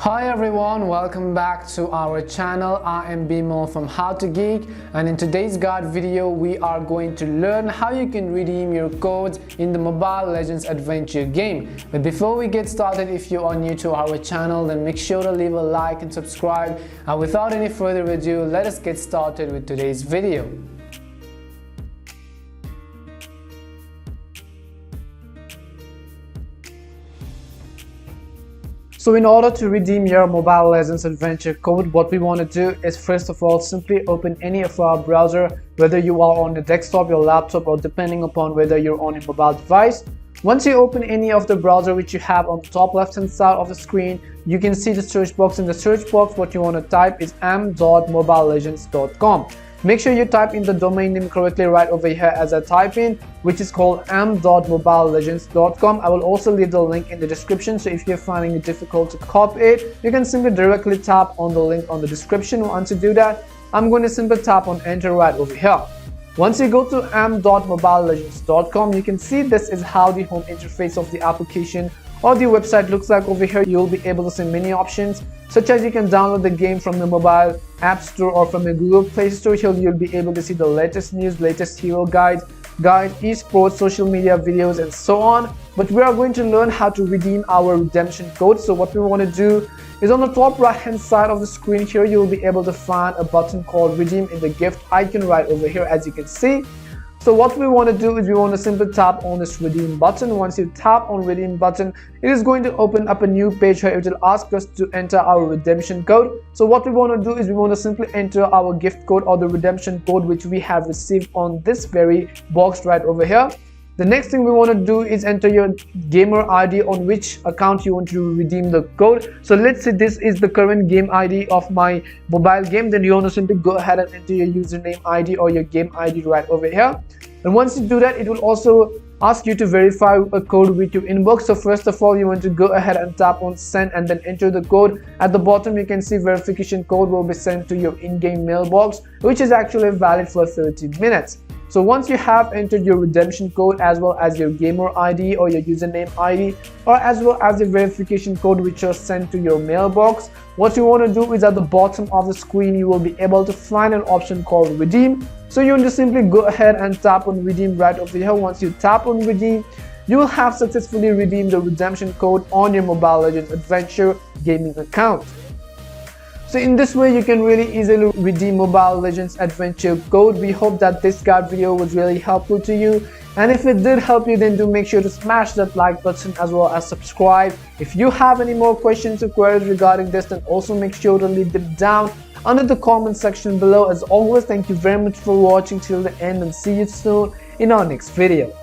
Hi everyone, welcome back to our channel. I am Bimo from How to Geek, and in today's guide video we are going to learn how you can redeem your codes in the Mobile Legends adventure game. But before we get started, if you are new to our channel, then make sure to leave a like and subscribe. And without any further ado, let us get started with today's video. So in order to redeem your Mobile Legends adventure code, what we want to do is first of all simply open any of our browser, whether you are on the desktop, your laptop, or depending upon whether you're on a mobile device. Once you open any of the browser which you have on the top left hand side of the screen, you can see the search box. In the search box, what you want to type is m.mobilelegends.com. Make sure you type in the domain name correctly right over here as I type in, which is called m.mobilelegends.com. I will also leave the link in the description, so if you're finding it difficult to copy it, you can simply directly tap on the link on the description. Once you do that, I'm going to simply tap on enter right over here. Once you go to m.mobilelegends.com, you can see this is how the home interface of the application or the website looks like. Over here you'll be able to see many options, such as you can download the game from the mobile app store or from the Google Play Store. Here you'll be able to see the latest news, latest hero guide, esports, social media videos, and so on. But we are going to learn how to redeem our redemption code. So what we want to do is on the top right hand side of the screen here, you'll be able to find a button called redeem in the gift icon right over here, as you can see. So what we want to do is we want to simply tap on this redeem button. Once you tap on redeem button, it is going to open up a new page here. It will ask us to enter our redemption code. So what we want to do is we want to simply enter our gift code or the redemption code which we have received on this very box right over here. The next thing we want to do is enter your gamer ID on which account you want to redeem the code. So let's say this is the current game ID of my mobile game, then you want to simply go ahead and enter your username ID or your game ID right over here. And once you do that, it will also ask you to verify a code with your inbox. So first of all, you want to go ahead and tap on send and then enter the code. At the bottom you can see verification code will be sent to your in-game mailbox, which is actually valid for 30 minutes. So once you have entered your redemption code as well as your gamer ID or your username ID, or as well as the verification code which was sent to your mailbox, what you want to do is at the bottom of the screen you will be able to find an option called redeem. So you want to simply go ahead and tap on redeem right over here. Once you tap on redeem, you will have successfully redeemed the redemption code on your Mobile Legends Adventure gaming account. So in this way you can really easily redeem Mobile Legends Adventure code. We hope that this guide video was really helpful to you, and if it did help you, then do make sure to smash that like button as well as subscribe. If you have any more questions or queries regarding this, then also make sure to leave them down under the comment section below. As always, thank you very much for watching till the end, and see you soon in our next video.